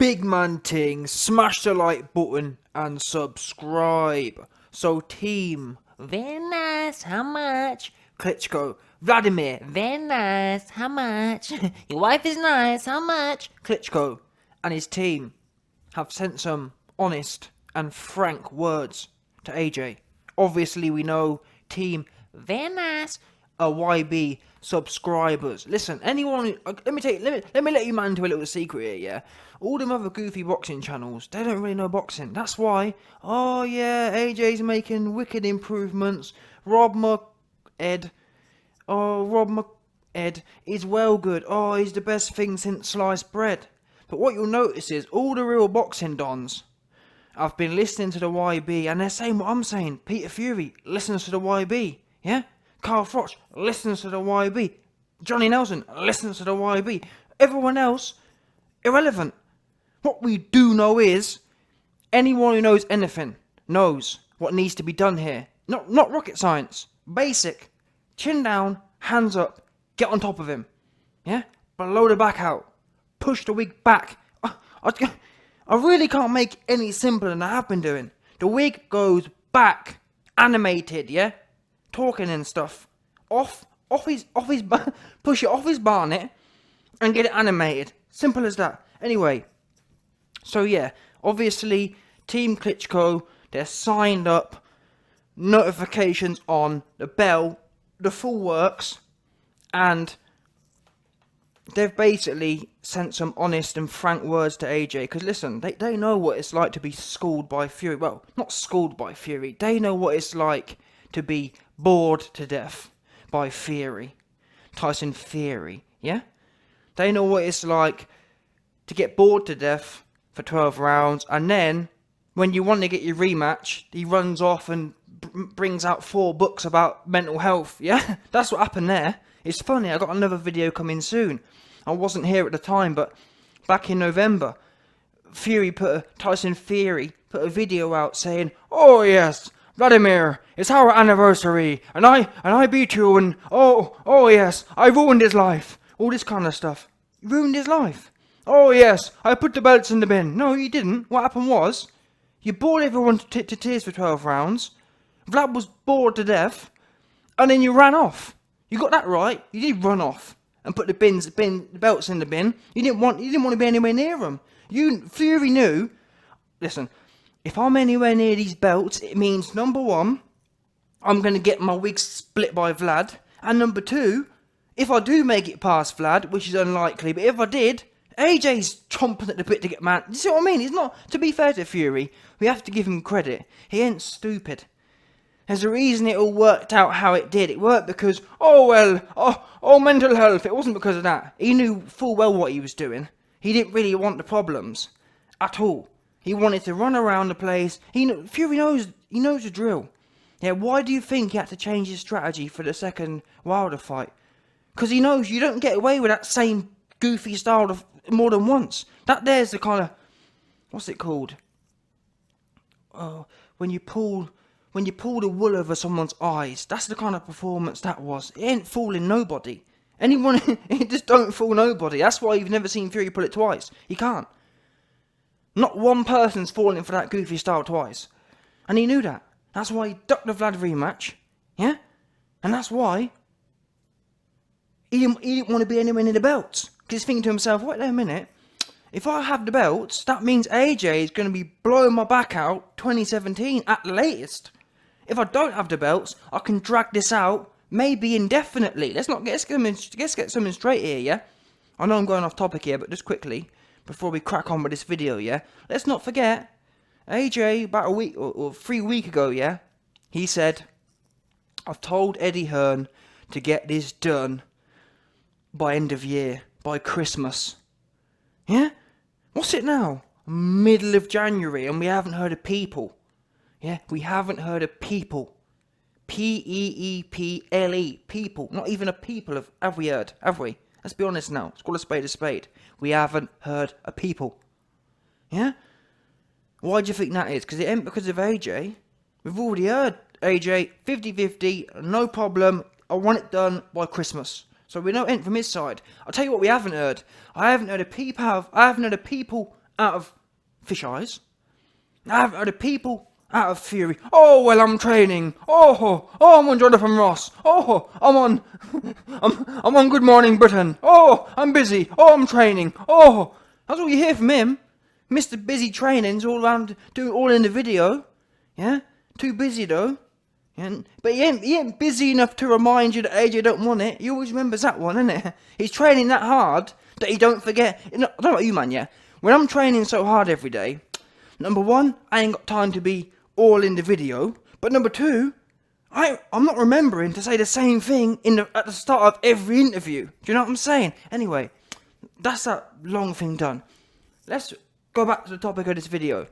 big man ting, smash the like button and subscribe. So team, Very nice, how much? Klitschko, Vladimir, Very nice, how much? Your wife is nice, how much? Klitschko and his team have sent some honest and frank words to AJ. Obviously we know team Very nice. YB subscribers. Listen, anyone who, let me let you man into a little secret here, yeah? All them other goofy boxing channels, they don't really know boxing. That's why, oh yeah, AJ's making wicked improvements. Rob McEd is well good. Oh, he's the best thing since sliced bread. But what you'll notice is all the real boxing dons have been listening to the YB and they're saying what I'm saying. Peter Fury listens to the YB, yeah? Carl Froch listens to the YB. Johnny Nelson listens to the YB. Everyone else, irrelevant. What we do know is, anyone who knows anything knows what needs to be done here. Not rocket science. Basic. Chin down, hands up, get on top of him. Yeah? Blow the back out. Push the wig back. I really can't make any simpler than I have been doing. The wig goes back. Animated, yeah? Talking and stuff. Push it off his barnet and get it animated. Simple as that. Anyway, so yeah, obviously Team Klitschko, they're signed up, notifications on, the bell, the full works, and they've basically sent some honest and frank words to AJ. Because listen, they know what it's like to be schooled by Fury. Well, not schooled by Fury. They know what it's like to be bored to death by Fury. Tyson Fury, yeah? They know what it's like to get bored to death for 12 rounds, and then, when you want to get your rematch, he runs off and brings out 4 books about mental health, yeah? That's what happened there. It's funny, I got another video coming soon. I wasn't here at the time, but back in November, Tyson Fury put a video out saying, "Oh yes, Vladimir, it's our anniversary, and I beat you, and oh yes, I ruined his life." All this kind of stuff. You ruined his life. "Oh yes, I put the belts in the bin." No, you didn't. What happened was, you bored everyone to tears for 12 rounds. Vlad was bored to death, and then you ran off. You got that right. You did run off and put the belts in the bin. You didn't want to be anywhere near them. Fury knew. Listen, if I'm anywhere near these belts, it means number 1, I'm going to get my wig split by Vlad, and number 2, if I do make it past Vlad, which is unlikely, but if I did, AJ's chomping at the bit to get mad. You see what I mean? He's not. To be fair to Fury, we have to give him credit. He ain't stupid. There's a reason it all worked out how it did. It worked because, mental health. It wasn't because of that. He knew full well what he was doing. He didn't really want the problems at all. He wanted to run around the place. Fury knows the drill. Yeah, why do you think he had to change his strategy for the second Wilder fight? Because he knows you don't get away with that same goofy style more than once. That there's the kind of, what's it called? Oh, when you pull the wool over someone's eyes. That's the kind of performance that was. It ain't fooling nobody. It just don't fool nobody. That's why you've never seen Fury pull it twice. He can't. Not one person's falling for that goofy style twice. And he knew that. That's why he ducked the Vlad rematch. Yeah? And that's why he didn't want to be anywhere near the belts. Because he's thinking to himself, wait a minute. If I have the belts, that means AJ is going to be blowing my back out 2017 at the latest. If I don't have the belts, I can drag this out maybe indefinitely. Let's get something straight here, yeah? I know I'm going off topic here, but just quickly, before we crack on with this video, yeah? Let's not forget, AJ, about a week or 3 weeks ago, yeah? He said, "I've told Eddie Hearn to get this done by end of year, by Christmas." Yeah? What's it now? Middle of January, and we haven't heard of people. Yeah, we haven't heard of people. Peeple. People. Not even a people have we heard, have we? Let's be honest now. Let's call a spade a spade. We haven't heard of people. Yeah? Why do you think that is? Because it ain't because of AJ. We've already heard AJ 50-50, no problem. I want it done by Christmas. So we know it ain't from his side. I'll tell you what we haven't heard. I haven't heard of people out of fish eyes. I've heard of people out of fury. Oh, well, I'm training. I'm on Jonathan Ross. I'm on, I'm on Good Morning Britain. I'm busy. I'm training. That's all you hear from him. Mr. Busy Training's all around, do it all in the video. Yeah, too busy though. But he ain't busy enough to remind you that AJ don't want it. He always remembers that one, innit? He's training that hard that he don't forget. I don't know about you, man, yeah? When I'm training so hard every day, number one, I ain't got time to be all in the video. But number two, I'm not remembering to say the same thing at the start of every interview. Do you know what I'm saying? Anyway, that's that long thing done. Let's go back to the topic of this video.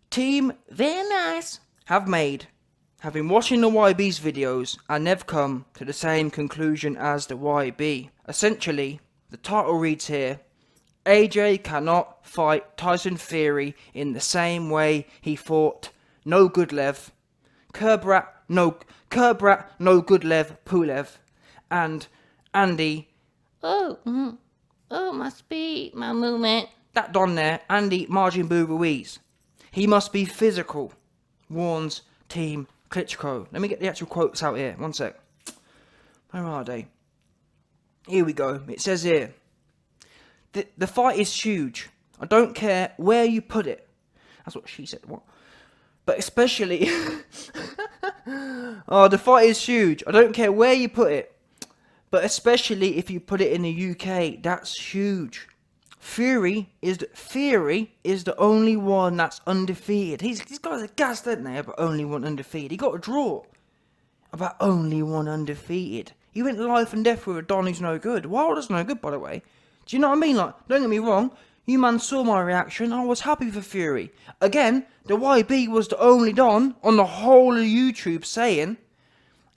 Team Very nice. have been watching the YB's videos and they've come to the same conclusion as the YB. Essentially, the title reads here, AJ cannot fight Tyson Fury in the same way he fought No Good Lev, Kurbrat No Good Lev Pulev, and Andy. Must be my movement. That don there, Andy Margin Boo Ruiz. He must be physical, warns Team Klitschko. Let me get the actual quotes out here. One sec. Where are they? Here we go. It says here, the fight is huge. I don't care where you put it. That's what she said. What? But especially... the fight is huge. I don't care where you put it. But especially if you put it in the UK. That's huge. Fury is the only one that's undefeated. These guys are gassed, don't they? But only one undefeated. He got a draw. About only one undefeated. He went life and death with a Don who's no good. Wilder's no good, by the way. Do you know what I mean? Like, don't get me wrong. You man saw my reaction. I was happy for Fury. Again, the YB was the only Don on the whole of YouTube saying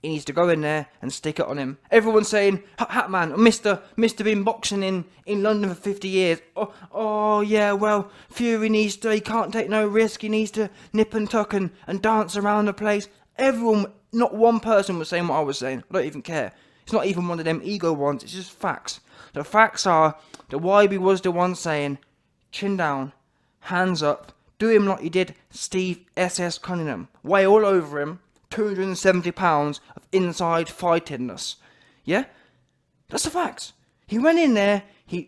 he needs to go in there and stick it on him. Everyone's saying, Hatman, Mr. been boxing in London for 50 years. Yeah, well, Fury he can't take no risk. He needs to nip and tuck and dance around the place. Everyone, not one person was saying what I was saying. I don't even care. It's not even one of them ego ones. It's just facts. The facts are, the YB was the one saying, chin down, hands up, do him like you did Steve S.S. Cunningham. Way all over him. 270 pounds of inside fightingness. Yeah? That's the facts. He went in there,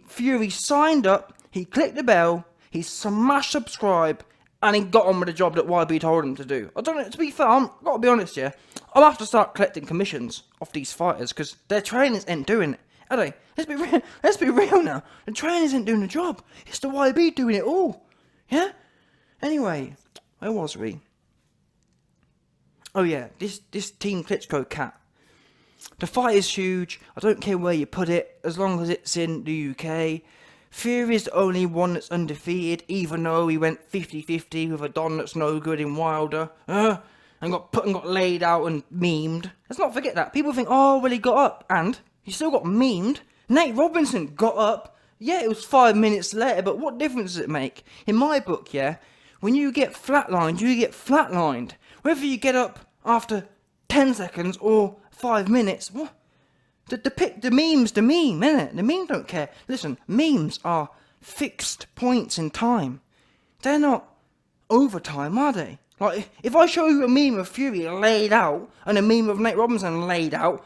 Fury signed up, he clicked the bell, he smashed subscribe, and he got on with the job that YB told him to do. I don't know, to be fair, I've got to be honest, yeah? I'll have to start collecting commissions off these fighters, because their trainers ain't doing it, are they? Let's be real now. The trainers ain't doing the job. It's the YB doing it all. Yeah? Anyway, where was we? Oh yeah, this Team Klitschko cat. The fight is huge. I don't care where you put it, as long as it's in the UK. Fury is the only one that's undefeated, even though he went 50-50 with a Don that's no good in Wilder. And got laid out and memed. Let's not forget that. People think, oh, well, he got up. And he still got memed. Nate Robinson got up. Yeah, it was 5 minutes later, but what difference does it make? In my book, yeah, when you get flatlined, you get flatlined. Whether you get up after 10 seconds or 5 minutes, what? The meme's the meme, innit? The meme don't care. Listen, memes are fixed points in time. They're not overtime, are they? Like, if I show you a meme of Fury laid out and a meme of Nate Robinson laid out,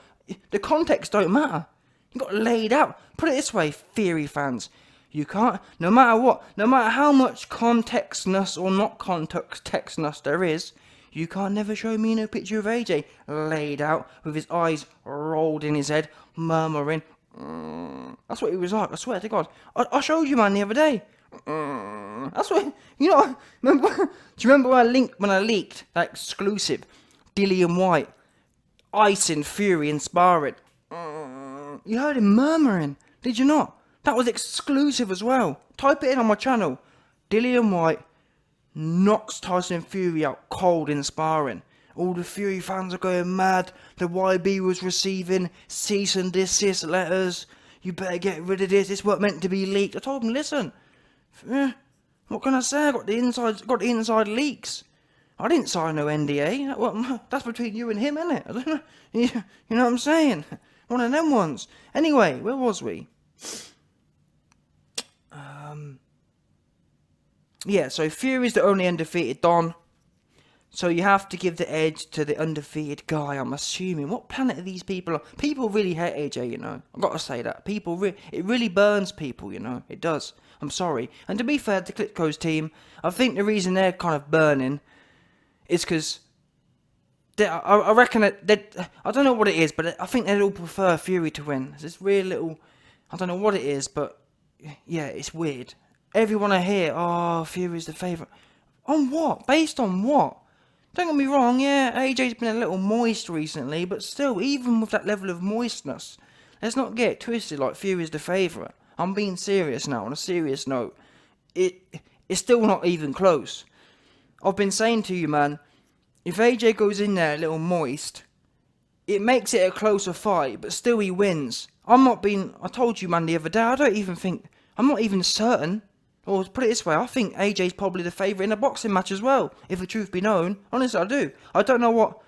the context don't matter. You got laid out. Put it this way, Fury fans. You can't, no matter what, no matter how much contextness or not contextness there is, you can't never show me no picture of AJ laid out with his eyes rolled in his head, murmuring. That's what he was like, I swear to God. I showed you, man, the other day. That's what, you know, do you remember when I leaked that exclusive Dillian White, icing Fury and sparring? You heard him murmuring, did you not? That was exclusive as well. Type it in on my channel. Dillian White knocks Tyson Fury out cold in sparring. All the Fury fans are going mad. The YB was receiving cease and desist letters. You better get rid of this. This weren't meant to be leaked. I told him, listen. What can I say? I got the inside leaks. I didn't sign no NDA. That's between you and him, innit? I don't know. You know what I'm saying? One of them ones. Anyway, where was we? yeah, so Fury's the only undefeated Don. So you have to give the edge to the undefeated guy, I'm assuming. What planet are these people on? People really hate AJ, you know. I've got to say that. It really burns people, you know. It does. I'm sorry. And to be fair to Klitschko's team, I think the reason they're kind of burning is because I reckon that I don't know what it is, but I think they'd all prefer Fury to win. It's this weird little, I don't know what it is, but yeah, it's weird. Everyone I hear, oh, Fury's the favourite. On what? Based on what? Don't get me wrong, yeah, AJ's been a little moist recently, but still, even with that level of moistness, let's not get it twisted like Fury's the favourite. I'm being serious now, on a serious note. It's still not even close. I've been saying to you, man, if AJ goes in there a little moist, it makes it a closer fight, but still he wins. I told you, man, the other day, I'm not even certain. Or put it this way, I think AJ's probably the favourite in a boxing match as well, if the truth be known. Honestly, I do. I don't know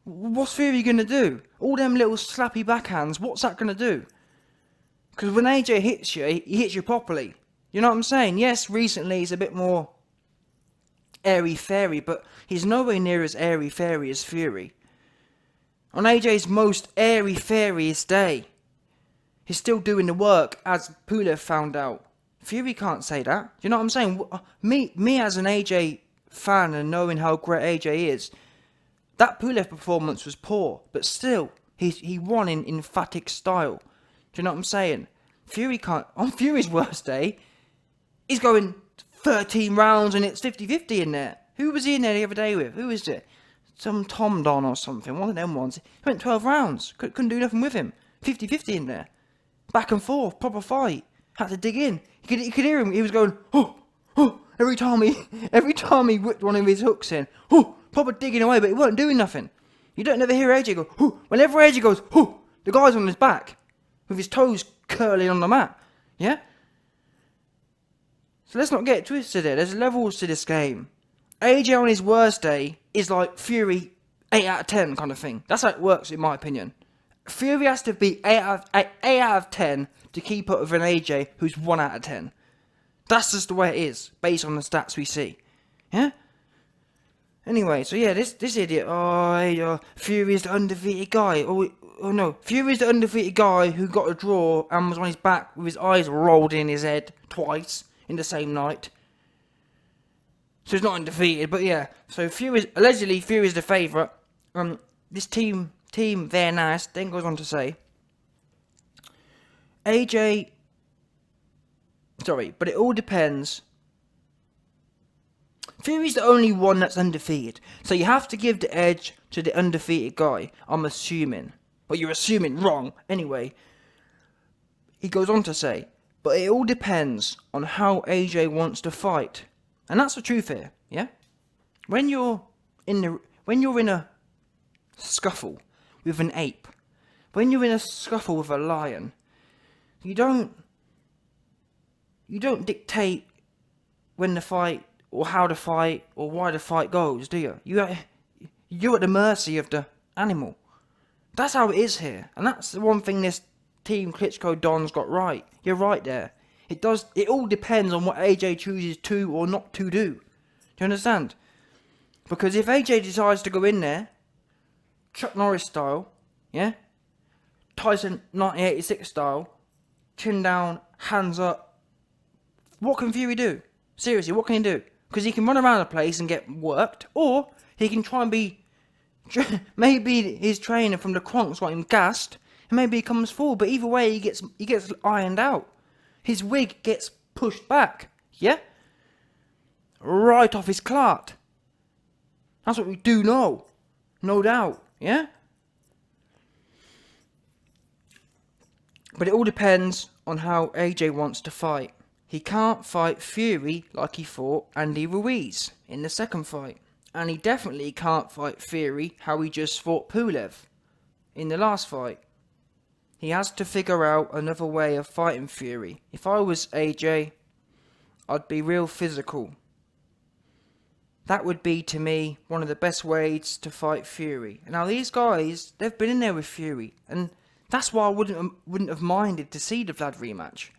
what's Fury going to do? All them little slappy backhands, what's that going to do? Because when AJ hits you, he hits you properly. You know what I'm saying? Yes, recently he's a bit more airy-fairy, but he's nowhere near as airy-fairy as Fury. On AJ's most airy-fairiest day, he's still doing the work, as Pulev found out. Fury can't say that. You know what I'm saying? Me as an AJ fan and knowing how great AJ is, that Pulev performance was poor, but still, he won in emphatic style. Do you know what I'm saying? Fury can't. On Fury's worst day, he's going 13 rounds and it's 50-50 in there. Who was he in there the other day with? Who is it? Some Tom Don or something. One of them ones. He went 12 rounds. Couldn't do nothing with him. 50-50 in there. Back and forth. Proper fight. Had to dig in. You could hear him. He was going, oh, oh, every time he whipped one of his hooks in. Oh, proper digging away, but he wasn't doing nothing. You don't never hear AJ go, oh. Whenever AJ goes, oh, the guy's on his back with his toes curling on the mat. Yeah? So let's not get it twisted here. There's levels to this game. AJ on his worst day is like Fury 8 out of 10 kind of thing. That's how it works in my opinion. Fury has to be 8 out of 10 to keep up with an AJ who's 1 out of 10. That's just the way it is, based on the stats we see. Yeah? Anyway, so yeah, this idiot, Fury's the undefeated guy. Oh no, Fury's the undefeated guy who got a draw and was on his back with his eyes rolled in his head twice in the same night. So he's not undefeated, but yeah. So allegedly Fury's the favourite. This team they're nice, then goes on to say, AJ, sorry, but it all depends. Fury's the only one that's undefeated, so you have to give the edge to the undefeated guy, I'm assuming. Well, you're assuming wrong. Anyway, he goes on to say, but it all depends on how AJ wants to fight. And that's the truth here, yeah? When you're in a scuffle with an ape, when you're in a scuffle with a lion, you don't dictate when to fight or how to fight or why the fight goes, do you? You're at the mercy of the animal. That's how it is here, and that's the one thing this team Klitschko Don's got right. You're right there. It all depends on what AJ chooses to or not to do. Do you understand? Because if AJ decides to go in there, Chuck Norris style, yeah, Tyson 1986 style, chin down, hands up, what can Fury do? Seriously, what can he do? Because he can run around the place and get worked, or he can try and be, maybe his trainer from the Kronk's got him gassed, and maybe he comes forward, but either way he gets ironed out. His wig gets pushed back, yeah? Right off his cart. That's what we do know. No doubt, yeah? But it all depends on how AJ wants to fight. He can't fight Fury like he fought Andy Ruiz in the second fight. And he definitely can't fight Fury how he just fought Pulev in the last fight. He has to figure out another way of fighting Fury. If I was AJ, I'd be real physical. That would be, to me, one of the best ways to fight Fury. Now, these guys, they've been in there with Fury, and that's why I wouldn't have minded to see the Vlad rematch.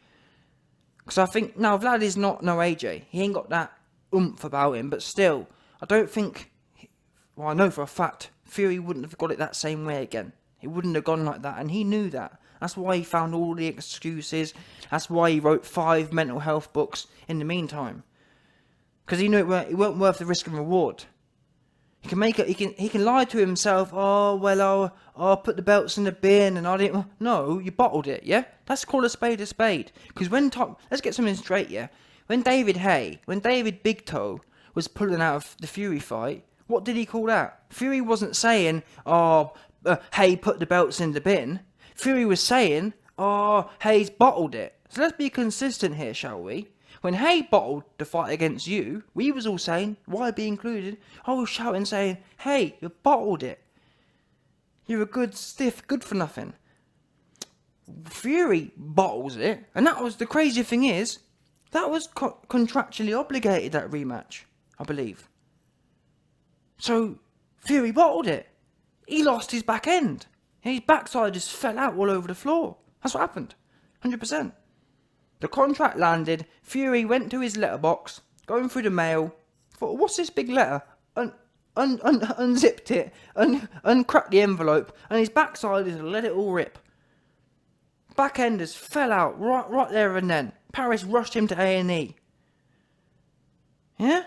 Because I think, now, Vlad is not no AJ. He ain't got that oomph about him, but still, I don't think, well, I know for a fact, Fury wouldn't have got it that same way again. He wouldn't have gone like that, and he knew that. That's why he found all the excuses. That's why he wrote 5 mental health books in the meantime. Because he knew it weren't worth the risk and reward. He can make it. He can lie to himself. Oh well, I'll put the belts in the bin, and I didn't. No, you bottled it. Yeah, let's call a spade a spade. Because let's get something straight. Yeah, when David Big Toe was pulling out of the Fury fight, what did he call that? Fury wasn't saying, hey, put the belts in the bin. Fury was saying, Hayes bottled it. So let's be consistent here, shall we? When Hay bottled the fight against you, we was all saying, YB included, I was shouting saying, hey, you bottled it. You're a good stiff, good for nothing. Fury bottles it, and that was the crazy thing is, that was contractually obligated, that rematch, I believe. So, Fury bottled it. He lost his back end. His backside just fell out all over the floor. That's what happened. 100%. The contract landed. Fury went to his letterbox, going through the mail. Thought, what's this big letter? Unzipped it, uncracked the envelope, and his backside just let it all rip. Back enders fell out right there and then. Paris rushed him to A&E. Yeah?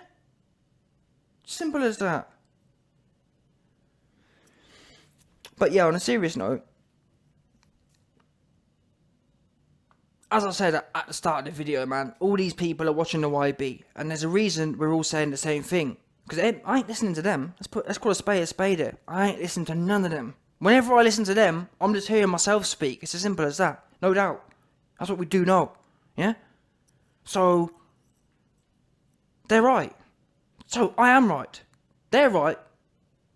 Simple as that. But yeah, on a serious note, as I said at the start of the video, man, all these people are watching the YB, and there's a reason we're all saying the same thing. Because I ain't listening to them. Let's call a spade here. I ain't listening to none of them. Whenever I listen to them, I'm just hearing myself speak. It's as simple as that. No doubt. That's what we do know. Yeah? So, they're right. So, I am right. They're right.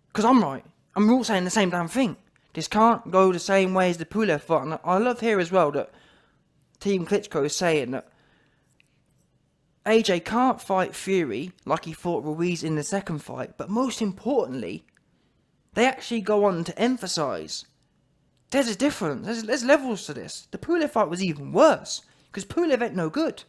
Because I'm right. And we're all saying the same damn thing. This can't go the same way as the Pulev fight. And I love here as well that Team Klitschko is saying that AJ can't fight Fury like he fought Ruiz in the second fight. But most importantly, they actually go on to emphasise there's a difference. There's levels to this. The Pulev fight was even worse. Because Pulev ain't no good.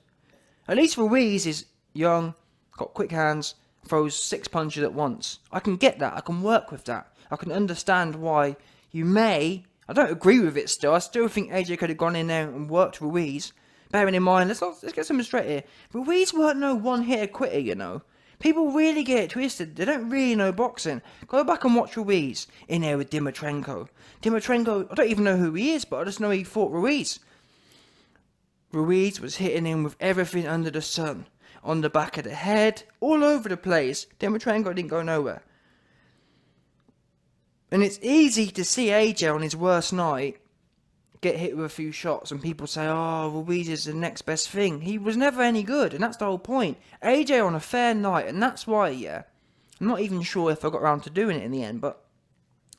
At least Ruiz is young, got quick hands, throws 6 punches at once. I can get that. I can work with that. I can understand why you may... I don't agree with it still. I still think AJ could have gone in there and worked Ruiz. Bearing in mind, let's get something straight here. Ruiz weren't no one-hitter quitter, you know. People really get it twisted. They don't really know boxing. Go back and watch Ruiz in there with Dimitrenko. Dimitrenko, I don't even know who he is, but I just know he fought Ruiz. Ruiz was hitting him with everything under the sun. On the back of the head, all over the place. Dimitrenko didn't go nowhere. And it's easy to see AJ on his worst night get hit with a few shots and people say, oh, Ruiz is the next best thing. He was never any good, and that's the whole point. AJ on a fair night, and that's why, yeah, I'm not even sure if I got around to doing it in the end, but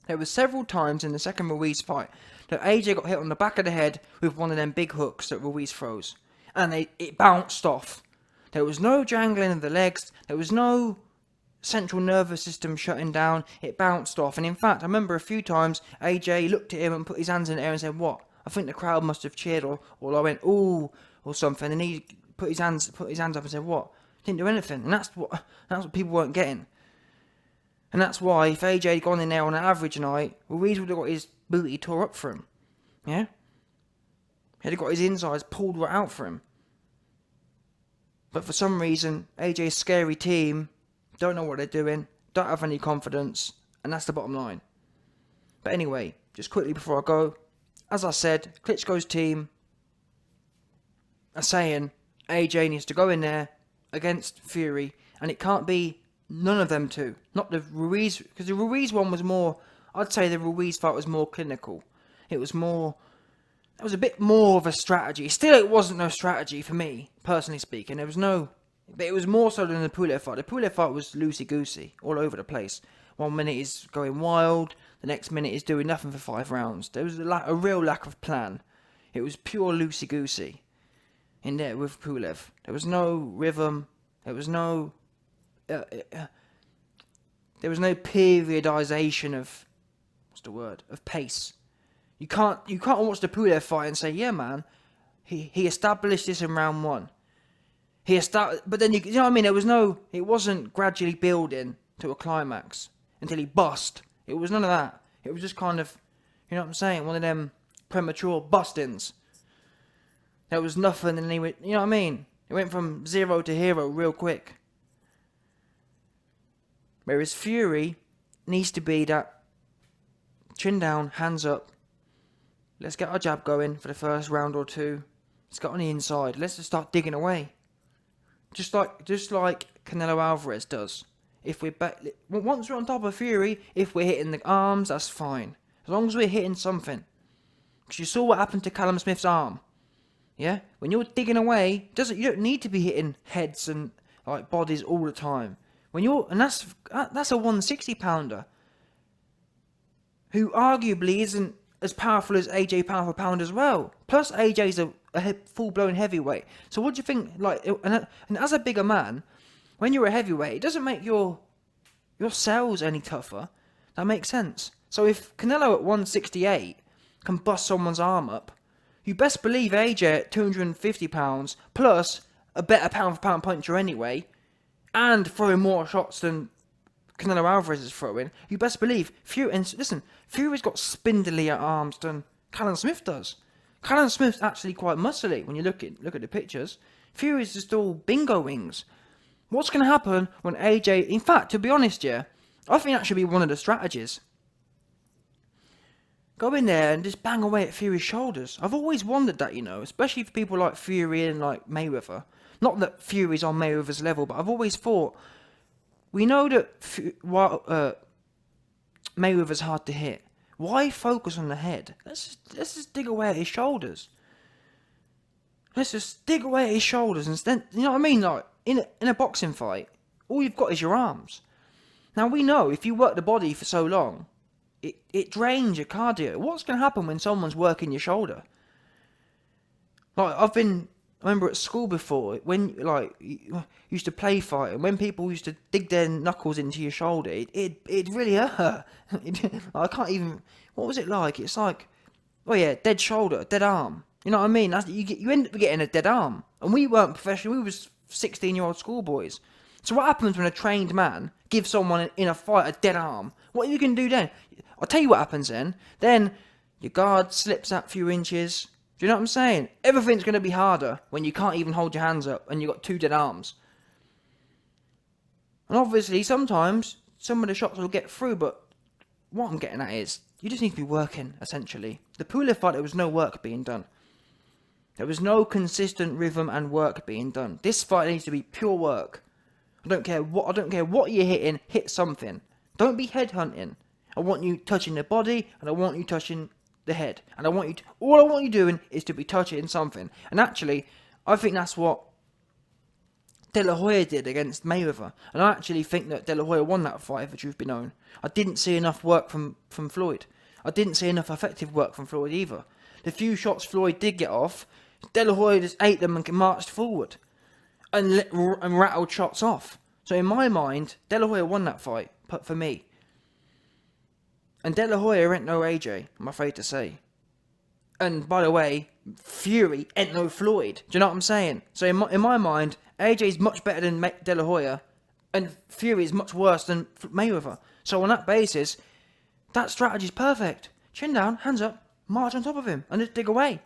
there were several times in the second Ruiz fight that AJ got hit on the back of the head with one of them big hooks that Ruiz throws. And it bounced off. There was no jangling of the legs. There was no central nervous system shutting down. It bounced off. And in fact, I remember a few times AJ looked at him and put his hands in the air and said, what? I think the crowd must have cheered, or I went, ooh, or something. And he put his hands up and said, what? Didn't do anything. And that's what people weren't getting. And that's why if AJ had gone in there on an average night, Ruiz would have got his booty tore up for him. Yeah? He'd have got his insides pulled right out for him. But for some reason, AJ's scary team don't know what they're doing, don't have any confidence, and that's the bottom line. But anyway, just quickly before I go, as I said, Klitschko's team are saying AJ needs to go in there against Fury, and it can't be none of them two. Not the Ruiz, because the Ruiz one was more, I'd say the Ruiz fight was more clinical. It was a bit more of a strategy. Still, it wasn't no strategy for me, personally speaking. But it was more so than the Pulev fight. The Pulev fight was loosey-goosey, all over the place. 1 minute he's going wild, the next minute he's doing nothing for 5 rounds. There was a real lack of plan. It was pure loosey-goosey in there with Pulev. There was no rhythm. There was no periodization of, of pace. You can't watch the Pulev fight and say, yeah, man, he established this in round 1. But then you know what I mean. It wasn't gradually building to a climax until he bust. It was none of that. It was just kind of, you know what I'm saying, one of them premature bustings. There was nothing, and he went, you know what I mean. It went from 0 to hero real quick. Whereas Fury needs to be that chin down, hands up. Let's get our jab going for the first round or two. Let's get on the inside. Let's just start digging away. Just like Canelo Alvarez does. Once we're on top of Fury, if we're hitting the arms, that's fine. As long as we're hitting something. Because you saw what happened to Callum Smith's arm. Yeah? When you're digging away, you don't need to be hitting heads and like bodies all the time. That's a 160 pounder who arguably isn't as powerful as AJ pound for pound as well. Plus AJ's a full-blown heavyweight. So what do you think, and as a bigger man, when you're a heavyweight, it doesn't make your cells any tougher. That makes sense. So if Canelo at 168 can bust someone's arm up, you best believe AJ at 250 pounds, plus a better pound-for-pound puncher anyway, and throwing more shots than Canelo Alvarez is throwing, you best believe Fury's got spindlier arms than Callum Smith does. Callum Smith's actually quite muscly when you look at the pictures. Fury's just all bingo wings. What's going to happen when AJ... In fact, to be honest, yeah, I think that should be one of the strategies. Go in there and just bang away at Fury's shoulders. I've always wondered that, especially for people like Fury and like Mayweather. Not that Fury's on Mayweather's level, but I've always thought... We know that Mayweather's hard to hit. Why focus on the head? Let's just dig away at his shoulders. Let's just dig away at his shoulders instead. You know what I mean? Like in a boxing fight, all you've got is your arms. Now we know if you work the body for so long, it drains your cardio. What's going to happen when someone's working your shoulder? Like I remember at school before, when you used to play fight, and when people used to dig their knuckles into your shoulder, it really hurt. I can't even. What was it like? It's like, oh yeah, dead shoulder, dead arm. You know what I mean? You end up getting a dead arm, and we weren't professional. We was 16-year-old schoolboys. So what happens when a trained man gives someone in a fight a dead arm? What are you going to do then? I'll tell you what happens then. Then your guard slips out a few inches. Do you know what I'm saying? Everything's going to be harder when you can't even hold your hands up and you've got 2 dead arms. And obviously, sometimes some of the shots will get through, but what I'm getting at is, you just need to be working, essentially. The Pulev fight, there was no work being done. There was no consistent rhythm and work being done. This fight needs to be pure work. I don't care what you're hitting, hit something. Don't be headhunting. I want you touching the body, and I want you touching the head. And all I want you doing is to be touching something. And actually, I think that's what De La Hoya did against Mayweather. And I actually think that De La Hoya won that fight, if the truth be known. I didn't see enough work from Floyd. I didn't see enough effective work from Floyd either. The few shots Floyd did get off, De La Hoya just ate them and marched forward. And rattled shots off. So in my mind, De La Hoya won that fight, for me. And De La Hoya ain't no AJ, I'm afraid to say. And by the way, Fury ain't no Floyd. Do you know what I'm saying? So in my mind, AJ's much better than De La Hoya, and Fury is much worse than Mayweather. So on that basis, that strategy's perfect. Chin down, hands up, march on top of him, and just dig away.